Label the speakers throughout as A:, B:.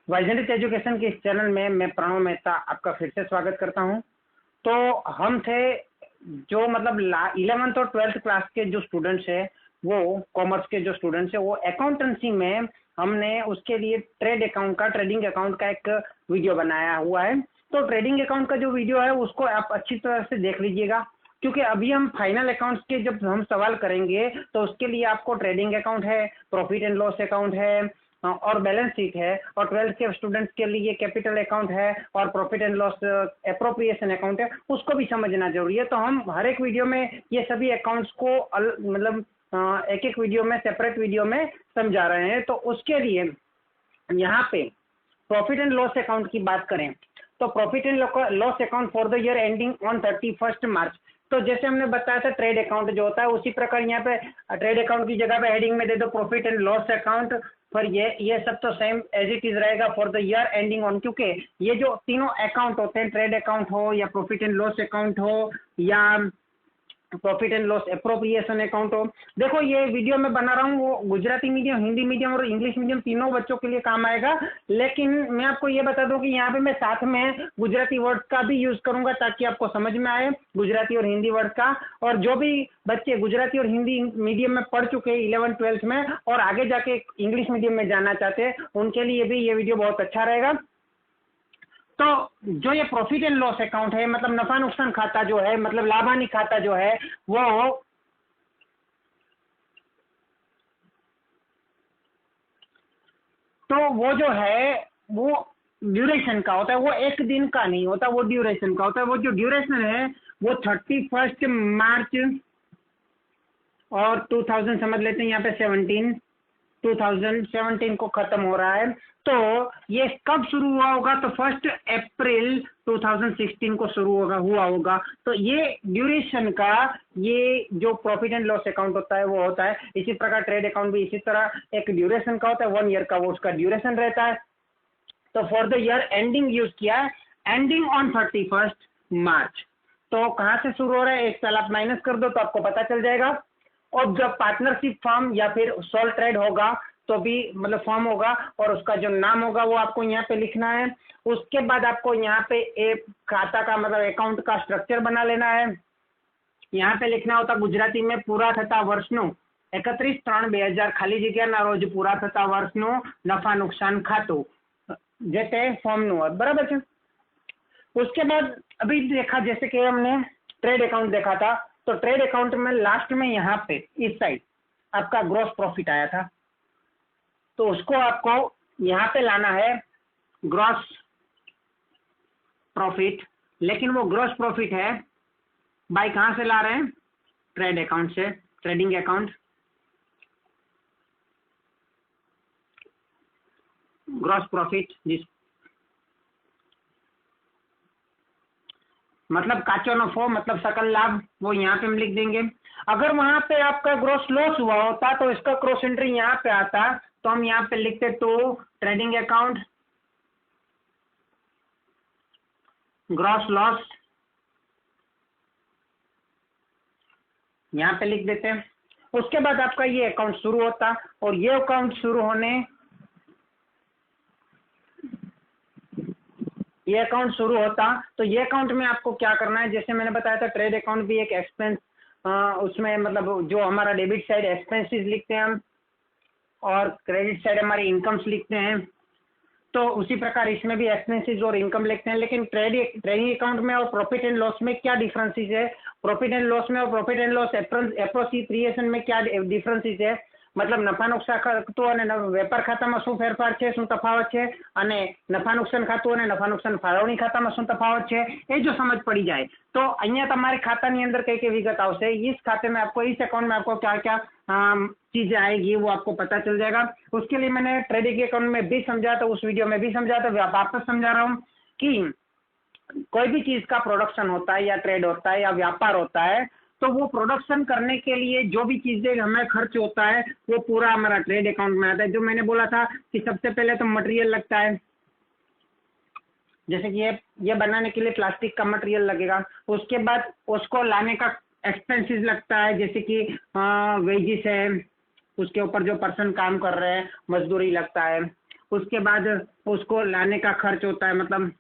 A: वाइजनिट education के इस channel में मैं प्रणव मेहता आपका फिर से स्वागत करता हूं। तो हम थे जो मतलब 11th और 12th क्लास के जो स्टूडेंट्स हैं, वो कॉमर्स के जो स्टूडेंट्स हैं, वो अकाउंटेंसी में हमने उसके लिए ट्रेडिंग अकाउंट का एक वीडियो बनाया हुआ है। तो ट्रेडिंग अकाउंट का जो वीडियो है उसको आप अच्छी तरह से देख लीजिएगा, क्योंकि अभी हम फाइनल अकाउंट्स के जब हम सवाल करेंगे तो उसके लिए आपको ट्रेडिंग अकाउंट है, प्रॉफिट एंड लॉस अकाउंट है और बैलेंस शीट है, और 12th के स्टूडेंट्स के लिए कैपिटल अकाउंट है और profit and loss appropriation account है, उसको भी समझना जरूरी है। तो हम हर एक वीडियो में ये सभी अकाउंट्स को मतलब एक एक वीडियो में, सेपरेट वीडियो में समझा रहे हैं। तो उसके लिए यहाँ पे प्रॉफिट एंड लॉस अकाउंट की बात करें तो profit and loss account for the year ending on 31 मार्च। तो जैसे हमने बताया था ट्रेड अकाउंट जो होता है, उसी प्रकार यहाँ पे ट्रेड अकाउंट की जगह पे हेडिंग में दे दो प्रॉफिट एंड लॉस अकाउंट। पर ये सब तो सेम एज इट इज रहेगा for the year ending on, क्योंकि ये जो तीनों अकाउंट होते हैं, ट्रेड अकाउंट हो या प्रॉफिट एंड लॉस अकाउंट हो या profit and loss appropriation account हो, देखो ये वीडियो मैं बना रहा हूँ वो गुजराती मीडियम, हिंदी मीडियम और इंग्लिश मीडियम तीनों बच्चों के लिए काम आएगा। लेकिन मैं आपको ये बता दूं कि यहाँ पे मैं साथ में गुजराती वर्ड का भी यूज करूंगा ताकि आपको समझ में आए गुजराती और हिंदी वर्ड का। और जो भी बच्चे गुजराती और हिंदी मीडियम में पढ़ चुके हैं 11th-12th में और आगे जाके इंग्लिश मीडियम में जाना चाहते हैं, उनके लिए भी ये वीडियो बहुत अच्छा रहेगा। तो जो ये प्रॉफिट एंड लॉस अकाउंट है, मतलब नफा नुकसान खाता जो है, मतलब लाभ हानि खाता जो है, वो जो है वो ड्यूरेशन का होता है, वो एक दिन का नहीं होता, वो ड्यूरेशन का होता है। वो जो ड्यूरेशन है वो 31 मार्च और 2000 समझ लेते हैं, यहाँ पे 2017 को खत्म हो रहा है। तो ये कब शुरू हुआ होगा? तो 1 अप्रैल 2016 को शुरू हुआ होगा। तो ये ड्यूरेशन का, ये जो प्रॉफिट एंड लॉस अकाउंट होता है वो होता है। इसी प्रकार ट्रेड अकाउंट भी इसी तरह एक ड्यूरेशन का होता है, 1 ईयर का वो उसका ड्यूरेशन रहता है। तो for the year ending use किया है, एंडिंग ऑन 31 मार्च। तो कहां से शुरू हो रहा है, एक साल आप माइनस कर दो तो आपको पता चल जाएगा। और जब पार्टनरशिप फर्म या फिर सोल ट्रेड होगा तो भी मतलब फर्म होगा और उसका जो नाम होगा वो आपको यहाँ पे लिखना है। उसके बाद आपको यहाँ पे एक खाता का मतलब अकाउंट का स्ट्रक्चर बना लेना है। यहाँ पे लिखना होता गुजराती में पूरा थता वर्षનું 31/3/2000 खाली जग्याના રોજ પૂરા થતા વર્ષનું નફા નુકસાન ખાતું જે તે ફોર્મનું હોય, બરાબર છે। उसके बाद अभी देखा जैसे कि हमने ट्रेड अकाउंट देखा था, तो ट्रेड अकाउंट में लास्ट में यहाँ पे इस साइड आपका ग्रॉस प्रॉफिट आया था, तो उसको आपको यहाँ पे लाना है ग्रॉस प्रॉफिट। लेकिन वो ग्रॉस प्रॉफिट है बाय कहाँ से ला रहे हैं? ट्रेड अकाउंट से, ट्रेडिंग अकाउंट, ग्रॉस प्रॉफिट जिस मतलब काचो नफो मतलब सकल लाभ, वो यहाँ पे हम लिख देंगे। अगर वहां पे आपका ग्रॉस लॉस हुआ होता तो इसका क्रॉस एंट्री यहाँ पे आता, तो हम यहाँ पे लिखते to trading account gross loss, यहाँ पे लिख देते हैं। उसके बाद आपका ये अकाउंट शुरू होता, और ये अकाउंट शुरू होने, ये अकाउंट शुरू होता तो ये अकाउंट में आपको क्या करना है, जैसे मैंने बताया था ट्रेड अकाउंट भी एक एक्सपेंस, उसमें मतलब जो हमारा डेबिट साइड एक्सपेंसेस लिखते हैं हम और क्रेडिट साइड हमारी इनकम्स लिखते हैं। तो उसी प्रकार इसमें भी एक्सपेंसेस और इनकम लिखते हैं। लेकिन ट्रेडिंग अकाउंट में और प्रॉफिट एंड लॉस में क्या डिफरेंसेस है? प्रॉफिट एंड लॉस में और प्रॉफिट एंड लॉस एप्रोप्रिएशन में क्या डिफरेंसेस है? मतलब નફા નુકસાન ખાતું અને વેપાર ખાતામાં શું ફેરફાર છે, શું તફાવત છે, અને નફા નુકસાન ખાતું અને નફા નુકસાન ફાળવણી ખાતામાં શું તફાવત છે, એ જો समझ पड़ी जाए तो અહીંયા તમારે ખાતાની અંદર કઈ કઈ વિગત આવશે, इस खाते में आपको, इस अकाउंट में आपको क्या क्या चीजें आएगी वो आपको पता चल जाएगा। उसके लिए मैंने ट्रेडिंग अकाउंट में भी समझा, तो उस वीडियो में भी समझा, तो वापस समझा रहा हूँ कि कोई भी चीज का प्रोडक्शन होता है या ट्रेड होता है या व्यापार होता है, तो वो प्रोडक्शन करने के लिए जो भी चीजें हमें खर्च होता है वो पूरा हमारा ट्रेड अकाउंट में आता है। जो मैंने बोला था कि सबसे पहले तो मटेरियल लगता है, जैसे कि ये बनाने के लिए प्लास्टिक का मटेरियल लगेगा। उसके बाद उसको लाने का एक्सपेंसेस लगता है, जैसे कि वेजिस है, उसके ऊपर जो पर्सन काम कर रहे हैं मजदूरी लगता है। उसके बाद उसको लाने का खर्च होता है, मतलब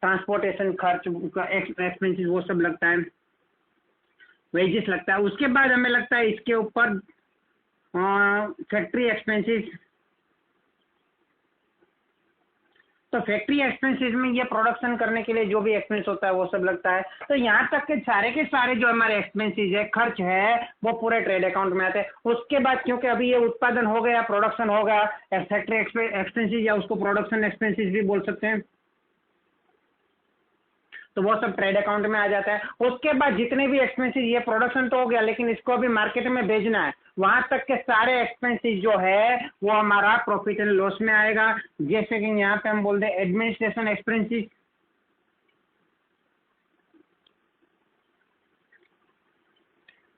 A: ट्रांसपोर्टेशन खर्च, एक्सपेंसेस वो सब लगता है, वेजेस लगता है। उसके बाद हमें लगता है इसके ऊपर फैक्ट्री एक्सपेंसेस। तो फैक्ट्री एक्सपेंसेस में ये प्रोडक्शन करने के लिए जो भी एक्सपेंस होता है वो सब लगता है। तो यहाँ तक के सारे जो हमारे एक्सपेंसेस है, खर्च है, वो पूरे ट्रेड अकाउंट में आते हैं। उसके बाद क्योंकि अभी ये उत्पादन हो गया, प्रोडक्शन हो गया, फैक्ट्री एक्सपेंसेस या उसको प्रोडक्शन एक्सपेंसेस भी बोल सकते हैं, तो वो सब ट्रेड अकाउंट में आ जाता है। उसके बाद जितने भी एक्सपेंसेस, ये प्रोडक्शन तो हो गया, लेकिन इसको अभी मार्केट में भेजना है, वहां तक के सारे एक्सपेंसेस जो है वो हमारा प्रॉफिट एंड लॉस में आएगा। जैसे कि यहाँ पे हम बोल दे एडमिनिस्ट्रेशन एक्सपेंसेस,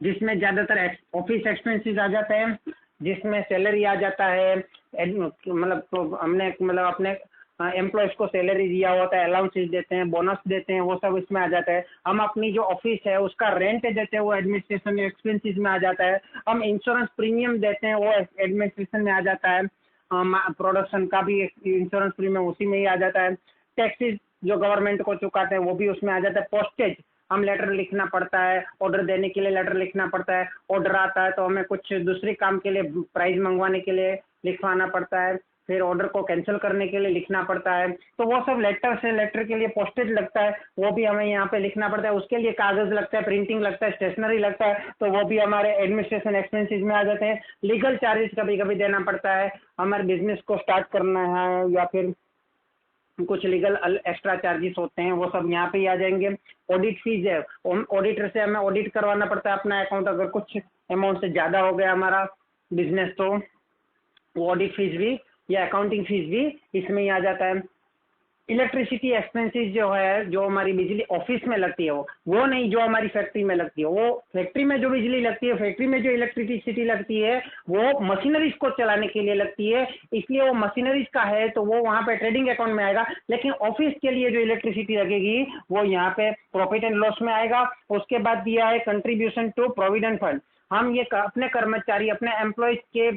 A: जिसमें ज्यादातर ऑफिस एक्सपेंसेस आ जाते हैं, जिसमें सैलरी आ जाता है, मतलब तो हमने मतलब अपने एम्प्लॉयज को सैलरी दिया होता है, अलाउंसेस देते हैं, बोनस देते हैं, वो सब इसमें आ जाता है। हम अपनी जो ऑफिस है उसका रेंट देते हैं, वो एडमिनिस्ट्रेशन एक्सपेंसेस में आ जाता है। हम इंश्योरेंस प्रीमियम देते हैं, वो एडमिनिस्ट्रेशन में आ जाता है। प्रोडक्शन का भी इंश्योरेंस प्रीमियम उसी में ही आ जाता है। टैक्सेस जो गवर्नमेंट को चुकाते हैं वो भी उसमें आ जाता है। पोस्टेज, हम लेटर लिखना पड़ता है, ऑर्डर देने के लिए लेटर लिखना पड़ता है, ऑर्डर आता है तो हमें कुछ दूसरे काम के लिए, प्राइस मंगवाने के लिए लिखवाना पड़ता है, फिर ऑर्डर को कैंसिल करने के लिए लिखना पड़ता है। तो वो सब लेटर के लिए पोस्टेज लगता है, वो भी हमें यहाँ पे लिखना पड़ता है। उसके लिए कागज लगता है, प्रिंटिंग लगता है, स्टेशनरी लगता है, तो वो भी हमारे एडमिनिस्ट्रेशन एक्सपेंसेस में आ जाते हैं। लीगल चार्जेस कभी कभी देना पड़ता है, हमारे बिजनेस को स्टार्ट करना है या फिर कुछ लीगल एक्स्ट्रा चार्जेस होते हैं, वो सब यहाँ पे ही आ जाएंगे। ऑडिट फीस है, ऑडिटर से हमें ऑडिट करवाना पड़ता है अपना अकाउंट, अगर कुछ अमाउंट से ज़्यादा हो गया हमारा बिजनेस तो वो ऑडिट फीस भी या अकाउंटिंग फीस भी इसमें ही आ जाता है। इलेक्ट्रिसिटी एक्सपेंसेस जो है, जो हमारी बिजली ऑफिस में लगती है वो नहीं, जो हमारी फैक्ट्री में लगती है, वो फैक्ट्री में जो बिजली लगती है, फैक्ट्री में जो इलेक्ट्रिसिटी लगती है वो मशीनरीज को चलाने के लिए लगती है, इसलिए वो मशीनरीज का है तो वो वहाँ पे ट्रेडिंग अकाउंट में आएगा। लेकिन ऑफिस के लिए जो इलेक्ट्रिसिटी लगेगी वो यहाँ पे प्रॉफिट एंड लॉस में आएगा। उसके बाद दिया है कंट्रीब्यूशन टू प्रोविडेंट फंड। हम ये अपने कर्मचारी, अपने एम्प्लॉयज के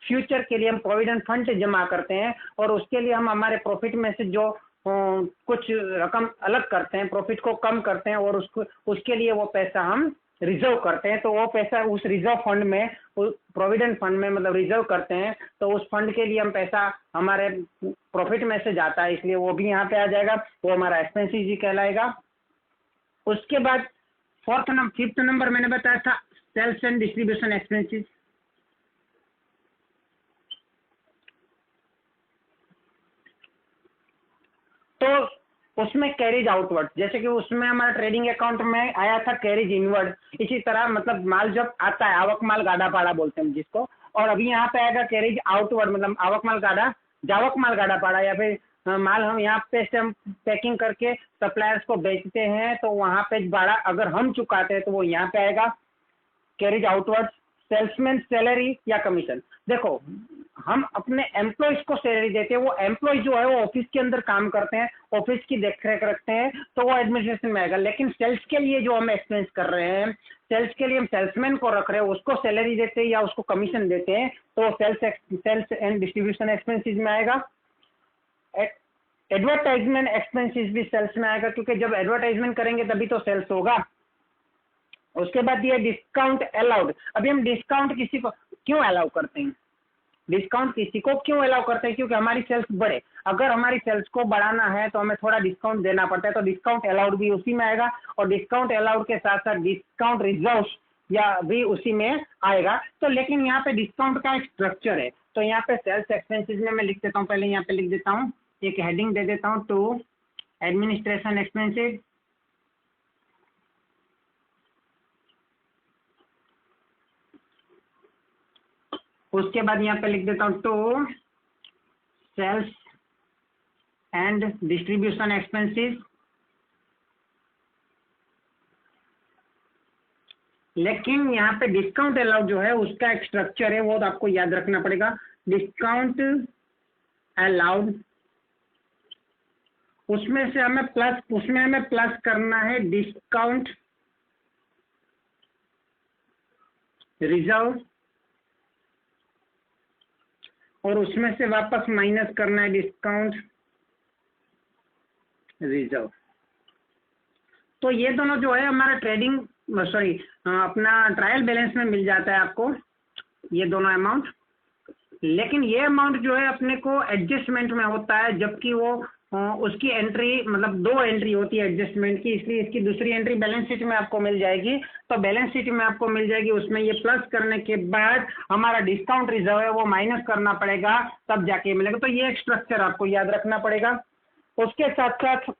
A: फ्यूचर के लिए हम प्रोविडेंट फंड जमा करते हैं, और उसके लिए हम हमारे प्रॉफिट में से जो कुछ रकम अलग करते हैं, प्रॉफिट को कम करते हैं, और उसके लिए वो पैसा हम रिजर्व करते हैं। तो वो पैसा उस रिजर्व फंड में, प्रोविडेंट फंड में मतलब रिजर्व करते हैं, तो उस फंड के लिए हम पैसा हमारे प्रॉफिट में से जाता है, इसलिए वो भी यहाँ पे आ जाएगा, वो हमारा एक्सपेंसेस ही कहलाएगा। उसके बाद फिफ्थ नंबर मैंने बताया था सेल्स एंड डिस्ट्रीब्यूशन एक्सपेंसेस। तो उसमें कैरिज आउटवर्ड, जैसे कि उसमें हमारा ट्रेडिंग अकाउंट में आया था कैरिज इनवर्ड, इसी तरह मतलब माल जब आता है, आवक माल गाड़ा पाड़ा बोलते हैं जिसको, और अभी यहाँ पे आएगा कैरिज आउटवर्ड, मतलब आवक माल गाड़ा, जावक माल गाड़ा पाड़ा, या फिर माल हम यहाँ पे से हम पैकिंग करके सप्लायर्स को बेचते हैं, तो वहाँ पे भाड़ा अगर हम चुकाते हैं तो वो यहाँ पे आएगा कैरिज आउटवर्ड। सेल्समैन सैलरी या कमीशन, देखो हम अपने एम्प्लॉयज को सैलरी देते हैं, वो एम्प्लॉय जो है वो ऑफिस के अंदर काम करते हैं, ऑफिस की देखरेख रखते हैं, तो वो एडमिनिस्ट्रेशन में आएगा। लेकिन सेल्स के लिए जो हम एक्सपेंस कर रहे हैं, सेल्स के लिए हम सेल्समैन को रख रहे हैं, उसको सैलरी देते हैं या उसको कमीशन देते हैं, तो सेल्स एंड डिस्ट्रीब्यूशन एक्सपेंसेस में आएगा। एडवर्टाइजमेंट एक्सपेंसेस भी सेल्स में आएगा, क्योंकि जब एडवर्टाइजमेंट करेंगे तभी तो सेल्स होगा। उसके बाद ये डिस्काउंट अलाउड। अभी हम डिस्काउंट किसी को क्यों अलाउ करते हैं, डिस्काउंट किसी को क्यों अलाउ करते हैं, क्योंकि हमारी सेल्स बढ़े। अगर हमारी सेल्स को बढ़ाना है तो हमें थोड़ा डिस्काउंट देना पड़ता है, तो डिस्काउंट अलाउड भी उसी में आएगा, और डिस्काउंट अलाउड के साथ साथ डिस्काउंट रिजर्व या भी उसी में आएगा। तो लेकिन यहाँ पे डिस्काउंट का एक स्ट्रक्चर है, तो यहाँ पे सेल्स एक्सपेंसेस में मैं लिख देता हूँ, पहले यहाँ पे लिख देता हूँ, एक हेडिंग दे देता हूँ टू एडमिनिस्ट्रेशन एक्सपेंसेस। उसके बाद यहाँ पे लिख देता हूँ to sales and distribution expenses. लेकिन यहाँ पे डिस्काउंट अलाउड जो है उसका एक स्ट्रक्चर है, वो तो आपको याद रखना पड़ेगा। डिस्काउंट अलाउड, उसमें हमें प्लस करना है डिस्काउंट रिजर्व और उसमें से वापस माइनस करना है डिस्काउंट रिजर्व। तो ये दोनों जो है हमारा ट्रेडिंग सॉरी अपना ट्रायल बैलेंस में मिल जाता है आपको ये दोनों अमाउंट। लेकिन ये अमाउंट जो है अपने को एडजस्टमेंट में होता है, जबकि वो उसकी एंट्री मतलब 2 एंट्री होती है एडजस्टमेंट की, इसलिए इसकी दूसरी एंट्री बैलेंस शीट में आपको मिल जाएगी। तो बैलेंस शीट में आपको मिल जाएगी, उसमें ये प्लस करने के बाद हमारा डिस्काउंट रिजर्व है वो माइनस करना पड़ेगा, तब जाके मिलेगा। तो ये एक स्ट्रक्चर आपको याद रखना पड़ेगा। उसके साथ साथ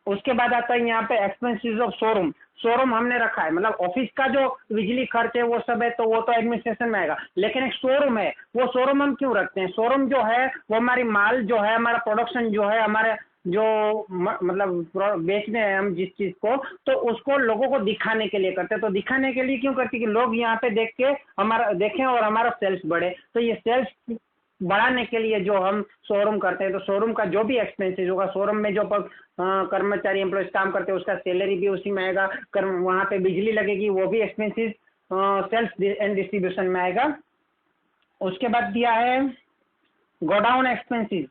A: उसके बाद आता है यहाँ पे एक्सपेंसेस ऑफ शोरूम। शोरूम हमने रखा है, मतलब ऑफिस का जो बिजली खर्च है वो सब है, तो वो तो एडमिनिस्ट्रेशन में आएगा। लेकिन एक शोरूम है, वो शोरूम हम क्यों रखते हैं? शोरूम जो है वो हमारी माल जो है, हमारा प्रोडक्शन जो है, हमारे जो मतलब बेचने हैं हम जिस चीज को, तो उसको लोगों को दिखाने के लिए करते हैं। तो दिखाने के लिए क्यों करते हैं कि लोग यहाँ पे देख के हमारा देखें और हमारा सेल्स बढ़े। तो ये सेल्स बढ़ाने के लिए जो हम शोरूम करते हैं, तो शोरूम का जो भी एक्सपेंसेस होगा, शोरूम में जो कर्मचारी एम्प्लॉयज काम करते हैं उसका सैलरी भी उसी में आएगा, वहाँ पे बिजली लगेगी वो भी एक्सपेंसेस सेल्स एंड डिस्ट्रीब्यूशन में आएगा। उसके बाद दिया है गोडाउन एक्सपेंसेस।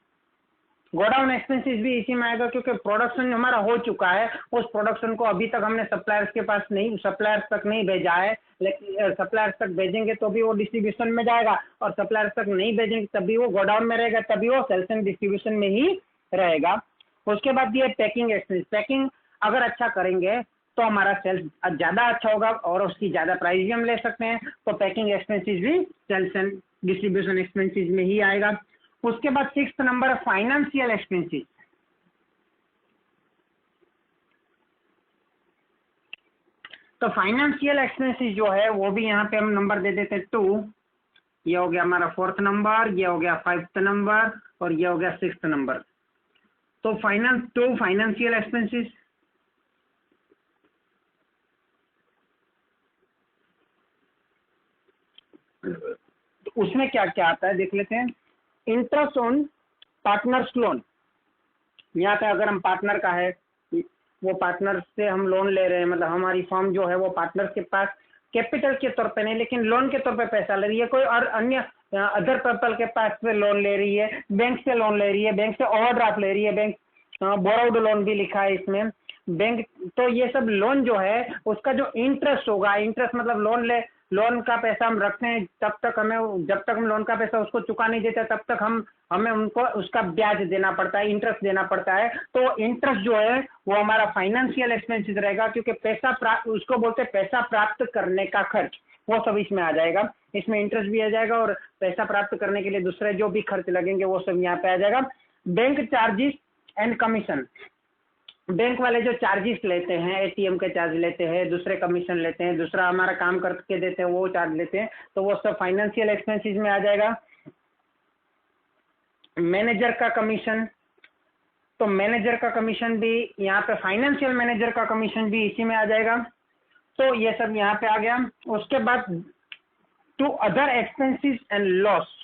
A: गोडाउन एक्सपेंसेस भी इसी में आएगा, क्योंकि प्रोडक्शन हमारा हो चुका है, उस प्रोडक्शन को अभी तक हमने सप्लायर्स के पास नहीं, सप्लायर्स तक नहीं भेजा है। लेकिन सप्लायर्स तक भेजेंगे तो भी वो डिस्ट्रीब्यूशन में जाएगा, और सप्लायर्स तक नहीं भेजेंगे तभी वो गोडाउन में रहेगा, तभी वो सेल्स एंड डिस्ट्रीब्यूशन में ही रहेगा। उसके बाद ये पैकिंग एक्सपेंस। पैकिंग अगर अच्छा करेंगे तो हमारा सेल्स ज़्यादा अच्छा होगा और उसकी ज़्यादा प्राइस भी हम ले सकते हैं। तो पैकिंग एक्सपेंसेस भी सेल्स एंड डिस्ट्रीब्यूशन एक्सपेंसेस में ही आएगा। उसके बाद 6th नंबर है फाइनेंशियल एक्सपेंसेस। तो फाइनेंशियल एक्सपेंसेस जो है वो भी यहाँ पे हम नंबर दे देते हैं 2। ये हो गया हमारा 4th नंबर, ये हो गया 5th नंबर, और ये हो गया 6th नंबर। तो फाइनेंशियल एक्सपेंसेस। तो उसमें क्या क्या आता है देख लेते हैं। Interest on partners loan. यहाँ पे अगर हम पार्टनर का है, वो पार्टनर से हम लोन ले रहे हैं, मतलब हमारी फर्म जो है वो पार्टनर के पास कैपिटल के तौर पे नहीं लेकिन लोन के तौर पे पैसा ले रही है, कोई और अन्य अदर पीपल के पास से लोन ले रही है, बैंक से लोन ले रही है, बैंक से ओवरड्राफ्ट ले रही है, बैंक बोरोड लोन भी लिखा है इसमें बैंक। तो ये सब लोन जो है उसका जो इंटरेस्ट होगा, इंटरेस्ट मतलब लोन का पैसा हम रखते हैं तब तक हमें, जब तक हम लोन का पैसा उसको चुका नहीं देते तब तक हमें उनको उसका ब्याज देना पड़ता है, इंटरेस्ट देना पड़ता है। तो इंटरेस्ट जो है वो हमारा फाइनेंशियल एक्सपेंसेस रहेगा, क्योंकि पैसा प्राप्त उसको बोलते हैं पैसा प्राप्त करने का खर्च, वो सब इसमें आ जाएगा। इसमें इंटरेस्ट भी आ जाएगा और पैसा प्राप्त करने के लिए दूसरे जो भी खर्च लगेंगे वो सब यहाँ पे आ जाएगा। Bank charges and commission. Bank वाले जो चार्जेस लेते हैं, एटीएम के चार्ज लेते हैं, दूसरे कमीशन लेते हैं, दूसरा हमारा काम करके देते हैं वो चार्ज लेते हैं, तो वो सब फाइनेंशियल एक्सपेंसेस में आ जाएगा। मैनेजर का कमीशन, तो मैनेजर का कमीशन भी यहाँ पे, फाइनेंशियल मैनेजर का कमीशन भी इसी में आ जाएगा। तो ये सब यहाँ पे आ गया। उसके बाद to other expenses and loss.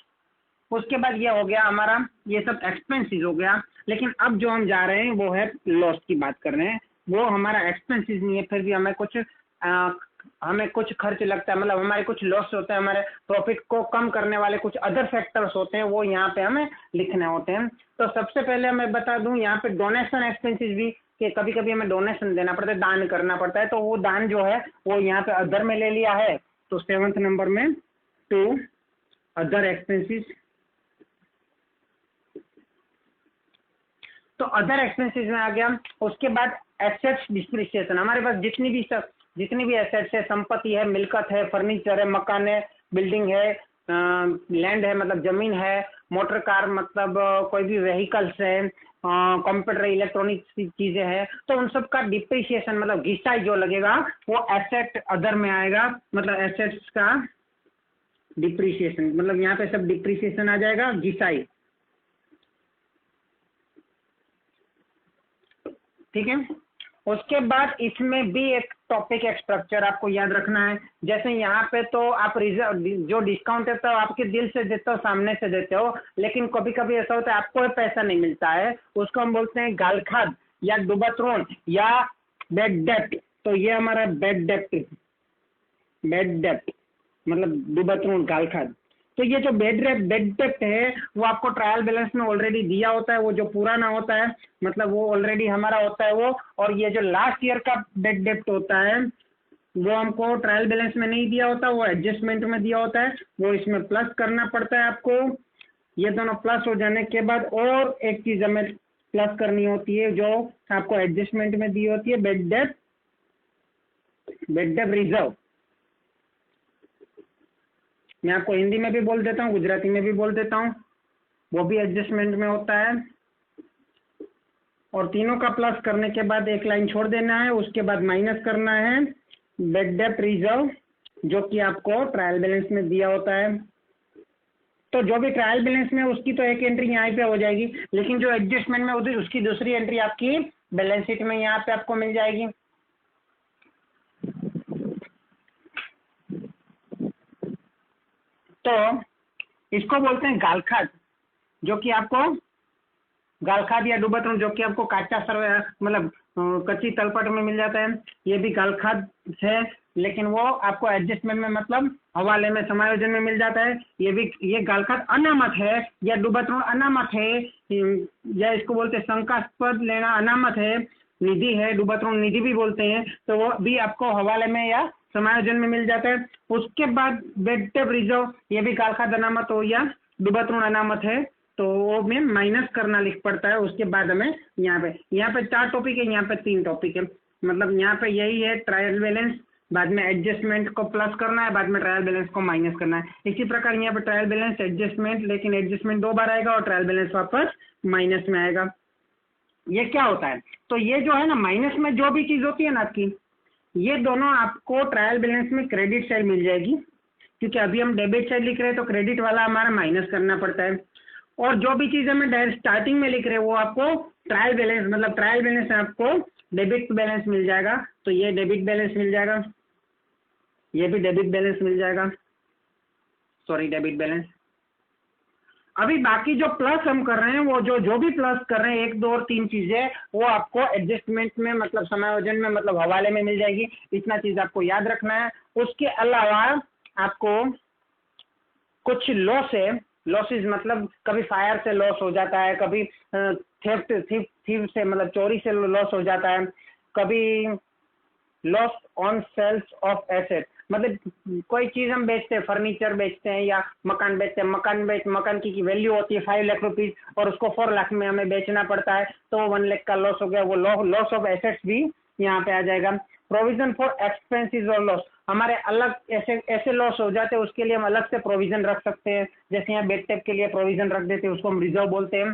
A: उसके बाद ये हो गया हमारा, ये सब एक्सपेंसेस हो गया। लेकिन अब जो हम जा रहे हैं वो है लॉस की बात कर रहे हैं। वो हमारा एक्सपेंसेस नहीं है, फिर भी हमें कुछ खर्च लगता है, मतलब हमारे कुछ लॉस होता है, हमारे प्रॉफिट को कम करने वाले कुछ अदर फैक्टर्स होते हैं, वो यहाँ पे हमें लिखने होते हैं। तो सबसे पहले मैं बता दूं यहाँ पे डोनेशन एक्सपेंसेस भी, कि कभी कभी हमें डोनेशन देना पड़ता है, दान करना पड़ता है, तो वो दान जो है वो यहाँ पे अदर में ले लिया है। तो 7th नंबर में टू अदर एक्सपेंसेस। तो अदर एक्सपेंसेस में आ गया। उसके बाद एसेट्स डिप्रिसिएशन। हमारे पास जितनी भी एसेट्स है, संपत्ति है, मिल्कत है, फर्नीचर है, मकान है, बिल्डिंग है, लैंड है मतलब जमीन है, मोटर कार मतलब कोई भी व्हीकल्स है, कंप्यूटर इलेक्ट्रॉनिक चीजें हैं, तो उन सब का डिप्रिसिएशन मतलब घिसाई जो लगेगा वो एसेट अदर में आएगा। मतलब एसेट्स का डिप्रिसिएशन, मतलब यहाँ पे सब डिप्रिसिएशन आ जाएगा, घिसाई। ठीक है। उसके बाद इसमें भी एक टॉपिक, एक स्ट्रक्चर आपको याद रखना है। जैसे यहाँ पे तो आप रिजर्व जो डिस्काउंट है तो आपके दिल से देते हो, सामने से देते हो, लेकिन कभी कभी ऐसा होता है आपको पैसा नहीं मिलता है, उसको हम बोलते हैं गालखाद या डुबात्रोन या बेड डेप्ट। तो ये हमारा बेड डेप्ट मतलब डुबात्रोन गालखाद। तो ये जो बेड डेप्ट है वो आपको ट्रायल बैलेंस में ऑलरेडी दिया होता है, वो जो पुराना होता है मतलब वो ऑलरेडी हमारा होता है वो। और ये जो लास्ट ईयर का बेड डेप्ट होता है वो हमको ट्रायल बैलेंस में नहीं दिया होता, वो एडजस्टमेंट में दिया होता है, वो इसमें प्लस करना पड़ता है आपको। ये दोनों प्लस हो जाने के बाद और एक चीज हमें प्लस करनी होती है जो आपको एडजस्टमेंट में दी होती है, बेड डेप्ट रिजर्व। मैं आपको हिंदी में भी बोल देता हूँ, गुजराती में भी बोल देता हूँ, वो भी एडजस्टमेंट में होता है। और तीनों का प्लस करने के बाद एक लाइन छोड़ देना है, उसके बाद माइनस करना है बेड डेप्ट रिजर्व जो कि आपको ट्रायल बैलेंस में दिया होता है। तो जो भी ट्रायल बैलेंस में उसकी तो एक एंट्री यहाँ पे हो जाएगी, लेकिन जो एडजस्टमेंट में होती है उसकी दूसरी एंट्री आपकी बैलेंस शीट में यहाँ पे आपको मिल जाएगी। तो इसको बोलते हैं गालखाद, जो कि आपको गालखाद या डुबतरण जो कि आपको काचा सर्वे मतलब कच्ची तलपट में मिल जाता है, ये भी गालखाद है, लेकिन वो आपको एडजस्टमेंट में मतलब हवाले में समायोजन में मिल जाता है। ये गालखाद अनामत है या डुबतरण अनामत है, या इसको बोलते हैं शंकास्पद लेना अनामत है, निधि है, डुबतरण निधि भी बोलते हैं, तो वो भी आपको हवाले में या समायोजन में मिल जाता है। उसके बाद बेड डेप्ट रिजर्व, ये भी गालखाद अनामत हो या डुबतरण अनामत है, तो वो में माइनस करना लिख पड़ता है। उसके बाद हमें यहाँ पे 4 टॉपिक है, यहाँ पे 3 टॉपिक है, मतलब यहाँ पे यही है ट्रायल बैलेंस, बाद में एडजस्टमेंट को प्लस करना है, बाद में ट्रायल बैलेंस को माइनस करना है। इसी प्रकार यहाँ पे ट्रायल बैलेंस एडजस्टमेंट, लेकिन एडजस्टमेंट 2 बार आएगा और ट्रायल बैलेंस वापस माइनस में आएगा। ये क्या होता है, तो ये जो है ना माइनस में जो भी चीज होती है ना आपकी, ये दोनों आपको ट्रायल बैलेंस में क्रेडिट साइड मिल जाएगी, क्योंकि अभी हम डेबिट साइड लिख रहे हैं तो क्रेडिट वाला हमारा माइनस करना पड़ता है। और जो भी चीज़ हमें डायरेक्ट स्टार्टिंग में लिख रहे हैं वो आपको ट्रायल बैलेंस मतलब ट्रायल बैलेंस में आपको डेबिट बैलेंस मिल जाएगा, तो ये डेबिट बैलेंस मिल जाएगा, ये भी डेबिट बैलेंस मिल जाएगा, सॉरी डेबिट बैलेंस। अभी बाकी जो प्लस हम कर रहे हैं वो जो भी प्लस कर रहे हैं 1, 2 और 3 चीजें वो आपको एडजस्टमेंट में मतलब समायोजन में मतलब हवाले में मिल जाएगी, इतना चीज आपको याद रखना है। उसके अलावा आपको कुछ लॉसेस मतलब कभी फायर से लॉस हो जाता है, कभी थीफ से मतलब चोरी से लॉस हो जाता है, कभी loss on sales of asset, मतलब कोई चीज हम बेचते हैं, फर्नीचर बेचते हैं या मकान बेचते हैं, मकान की वैल्यू होती है 5 लाख रुपीज और उसको 4 लाख में हमें बेचना पड़ता है, तो 1 लाख का लॉस हो गया, वो लॉस ऑफ एसेट्स भी यहाँ पे आ जाएगा। प्रोविजन फॉर एक्सपेंसेस और लॉस, हमारे अलग ऐसे लॉस हो जाते हैं उसके लिए हम अलग से प्रोविजन रख सकते हैं, जैसे यहाँ बेड टेप के लिए प्रोविजन रख देते हैं, उसको हम रिजर्व बोलते हैं।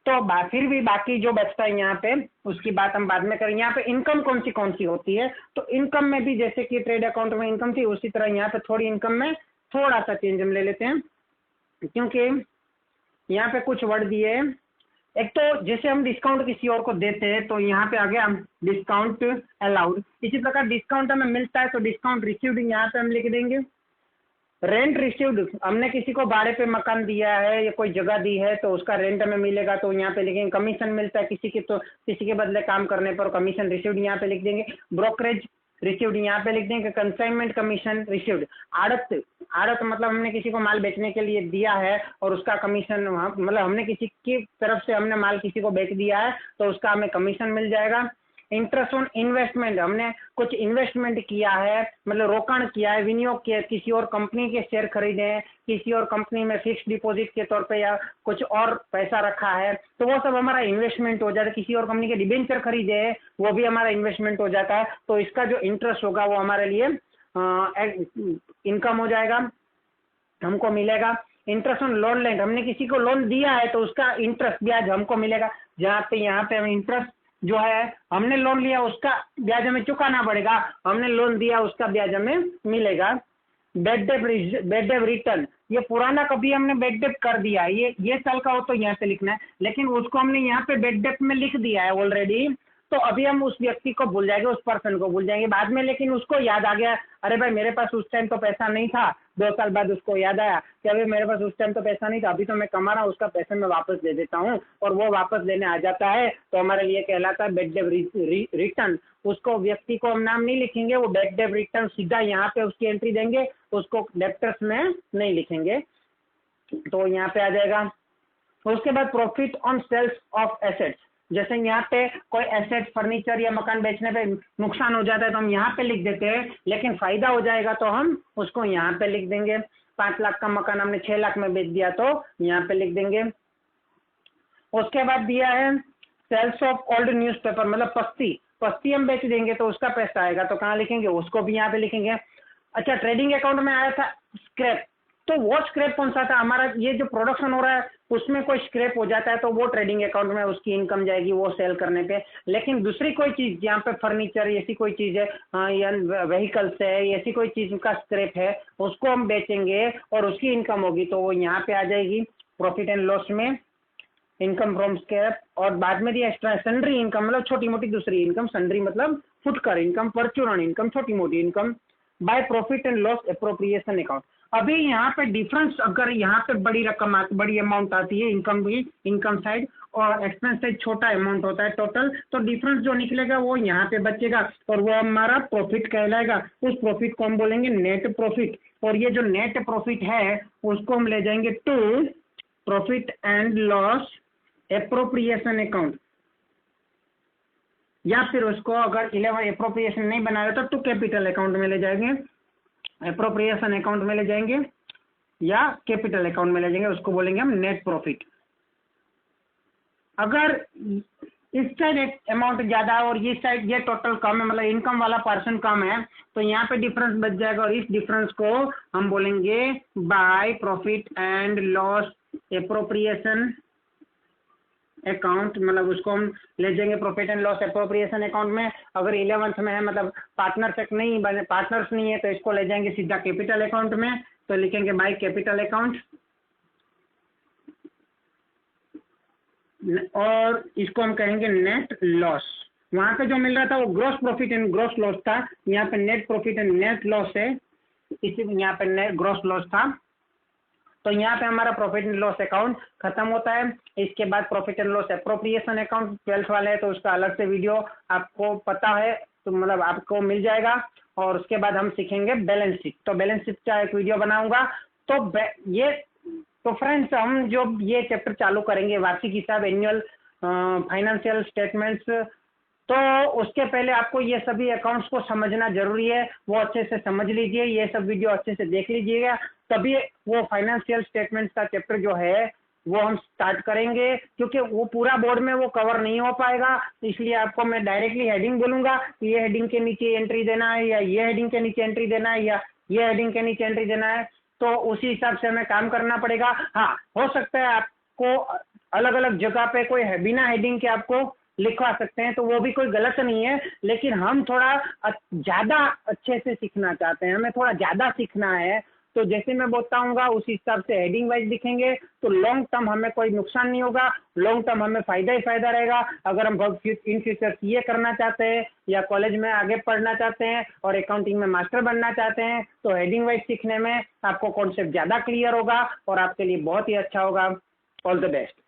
A: तो फिर भी बाकी जो बचता है यहाँ पे उसकी बात हम बाद में करें। यहाँ पे इनकम कौन सी होती है, तो इनकम में भी जैसे कि ट्रेड अकाउंट में इनकम थी उसी तरह यहाँ पे थोड़ी इनकम में थोड़ा सा चेंज हम ले लेते हैं, क्योंकि यहाँ पे कुछ वर्ड दिए हैं। एक तो जैसे हम डिस्काउंट किसी और को देते हैं तो यहाँ पे आ गया डिस्काउंट अलाउड, इसी प्रकार डिस्काउंट हमें मिलता है तो डिस्काउंट रिसीव्ड यहाँ पे हम लिख देंगे। रेंट रिसीव्ड, हमने किसी को भाड़े पे मकान दिया है या कोई जगह दी है तो उसका रेंट हमें मिलेगा, तो यहाँ पे लिखेंगे। कमीशन मिलता है किसी की, तो किसी के बदले काम करने पर कमीशन रिसीव्ड यहाँ पे लिख देंगे। ब्रोकरेज रिसीव्ड यहाँ पे लिख देंगे। कंसाइनमेंट कमीशन रिसीव्ड, आड़त मतलब हमने किसी को माल बेचने के लिए दिया है और उसका कमीशन मतलब हमने किसी की तरफ से हमने माल किसी को बेच दिया है तो उसका हमें कमीशन मिल जाएगा। इंटरेस्ट ऑन इन्वेस्टमेंट, हमने कुछ इन्वेस्टमेंट किया है मतलब रोकाण किया है, विनियोग किया है, किसी और कंपनी के शेयर खरीदे हैं, किसी और कंपनी में फिक्स डिपॉजिट के तौर पे या कुछ और पैसा रखा है तो वो सब हमारा इन्वेस्टमेंट हो जाता है। किसी और कंपनी के डिबेंचर खरीदे हैं वो भी हमारा इन्वेस्टमेंट हो जाता है, तो इसका जो इंटरेस्ट होगा वो हमारे लिए इनकम हो जाएगा, हमको मिलेगा। इंटरेस्ट ऑन लोन लेंड, हमने किसी को लोन दिया है तो उसका इंटरेस्ट ब्याज हमको मिलेगा, जहाँ पे यहाँ पे हम इंटरेस्ट जो है हमने लोन लिया उसका ब्याज हमें चुकाना पड़ेगा, हमने लोन दिया उसका ब्याज हमें मिलेगा। बेड डेप रिटर्न, ये पुराना कभी हमने बेड डेप कर दिया है, ये साल का हो तो यहाँ पे लिखना है, लेकिन उसको हमने यहाँ पे बेड डेप में लिख दिया है ऑलरेडी, तो अभी हम उस व्यक्ति को भूल जाएंगे, उस पर्सन को भूल जाएंगे बाद में, लेकिन उसको याद आ गया अरे भाई मेरे पास उस टाइम तो पैसा नहीं था, 2 साल बाद उसको याद आया कि अभी मेरे पास उस टाइम तो पैसा नहीं था, अभी तो मैं कमा रहा हूँ, उसका पैसा मैं वापस दे देता हूँ, और वो वापस लेने आ जाता है, तो हमारे लिए कहलाता है बैड डेट रिटर्न। उसको व्यक्ति को हम नाम नहीं लिखेंगे, वो बैड डेट रिटर्न सीधा यहाँ पे उसकी एंट्री देंगे, उसको डेप्टर्स में नहीं लिखेंगे, तो यहाँ पे आ जाएगा। उसके बाद profit on sales of assets, जैसे यहाँ पे कोई एसेट फर्नीचर या मकान बेचने पे नुकसान हो जाता है तो हम यहाँ पे लिख देते हैं, लेकिन फायदा हो जाएगा तो हम उसको यहाँ पे लिख देंगे। 5 लाख का मकान हमने 6 लाख में बेच दिया तो यहाँ पे लिख देंगे। उसके बाद दिया है सेल्स ऑफ ओल्ड न्यूज़पेपर, मतलब पस्ती हम बेच देंगे तो उसका पैसा आएगा, तो कहाँ लिखेंगे, उसको भी यहाँ पे लिखेंगे। अच्छा, ट्रेडिंग अकाउंट में आया था स्क्रैप, तो वो स्क्रैप कौन सा था, हमारा ये जो प्रोडक्शन हो रहा है उसमें कोई स्क्रैप हो जाता है तो वो ट्रेडिंग अकाउंट में उसकी इनकम जाएगी, वो सेल करने पे। लेकिन दूसरी कोई चीज यहाँ पे फर्नीचर ऐसी कोई चीज है, या व्हीकल्स है, ऐसी कोई चीज का स्क्रैप है, उसको हम बेचेंगे और उसकी इनकम होगी तो वो यहाँ पे आ जाएगी प्रॉफिट एंड लॉस में, इनकम फ्रॉम स्क्रैप। और बाद में दिया एक्स्ट्रा सन्ड्री इनकम, मतलब छोटी मोटी दूसरी इनकम, सन्ड्री मतलब फुटकर इनकम, परचूरण इनकम, छोटी मोटी income by profit and loss appropriation account. अभी यहाँ पे डिफरेंस, अगर यहाँ पे बड़ी रकम आती, बड़ी अमाउंट आती है इनकम भी, इनकम साइड, और एक्सपेंस साइड छोटा अमाउंट होता है टोटल, तो डिफरेंस जो निकलेगा वो यहाँ पे बचेगा और वो हमारा प्रॉफिट कहलाएगा। उस प्रॉफिट को हम बोलेंगे नेट प्रॉफिट, और ये जो नेट प्रॉफिट है उसको हम ले जाएंगे to profit and loss appropriation account, या फिर उसको अगर 11 एप्रोप्रिएशन नहीं बना रहे तो टू कैपिटल अकाउंट में ले जाएंगे, एप्रोप्रिएशन अकाउंट में ले जाएंगे या कैपिटल अकाउंट में ले जाएंगे, उसको बोलेंगे हम नेट प्रॉफिट। अगर इस साइड एक अमाउंट ज्यादा है और ये साइड ये टोटल कम है, मतलब इनकम वाला पर्सन कम है, तो यहाँ पे डिफरेंस बच जाएगा और इस डिफरेंस को हम बोलेंगे by profit and loss appropriation account, मतलब उसको हम ले जाएंगे profit and loss appropriation account में। अगर 11th में है, मतलब पार्टनरशिप नहीं बने, पार्टनर्स नहीं है, तो इसको ले जाएंगे सीधा कैपिटल अकाउंट में, तो लिखेंगे बाय कैपिटल अकाउंट, और इसको हम कहेंगे नेट लॉस। वहां पे जो मिल रहा था वो gross profit and gross loss था, यहाँ पे net profit and net loss है, इसी यहाँ पे नेट ग्रॉस लॉस था। तो यहाँ पे हमारा प्रॉफिट एंड लॉस अकाउंट खत्म होता है। इसके बाद profit and loss appropriation account 12th वाले है तो उसका अलग से वीडियो आपको पता है तो मतलब आपको मिल जाएगा। और उसके बाद हम सीखेंगे बैलेंस शीट, तो बैलेंस शीट का एक वीडियो बनाऊंगा। तो फ्रेंड्स, हम जो ये चैप्टर चालू करेंगे वार्षिक हिसाब, एनुअल फाइनेंशियल स्टेटमेंट्स, तो उसके पहले आपको ये सभी अकाउंट्स को समझना जरूरी है, वो अच्छे से समझ लीजिए, ये सब वीडियो अच्छे से देख लीजिएगा, तभी वो फाइनेंशियल स्टेटमेंट्स का चैप्टर जो है वो हम स्टार्ट करेंगे, क्योंकि वो पूरा बोर्ड में वो कवर नहीं हो पाएगा। इसलिए आपको मैं डायरेक्टली हेडिंग बोलूंगा कि ये हेडिंग के नीचे एंट्री देना है, या ये हेडिंग के नीचे एंट्री देना है, या ये हेडिंग के नीचे एंट्री देना है, तो उसी हिसाब से हमें काम करना पड़ेगा। हाँ, हो सकता है आपको अलग अलग जगह पे कोई बिना हेडिंग के आपको लिखवा सकते हैं, तो वो भी कोई गलत नहीं है, लेकिन हम थोड़ा ज्यादा अच्छे से सीखना चाहते हैं, हमें थोड़ा ज्यादा सीखना है, तो जैसे मैं बताऊंगा उस हिसाब से हेडिंग वाइज लिखेंगे, तो लॉन्ग टर्म हमें कोई नुकसान नहीं होगा, लॉन्ग टर्म हमें फायदा ही फायदा रहेगा। अगर हम इन फ्यूचर सीए करना चाहते हैं या कॉलेज में आगे पढ़ना चाहते हैं और अकाउंटिंग में मास्टर बनना चाहते हैं, तो हेडिंग वाइज सीखने में आपको कॉन्सेप्ट ज्यादा क्लियर होगा और आपके लिए बहुत ही अच्छा होगा। All the best.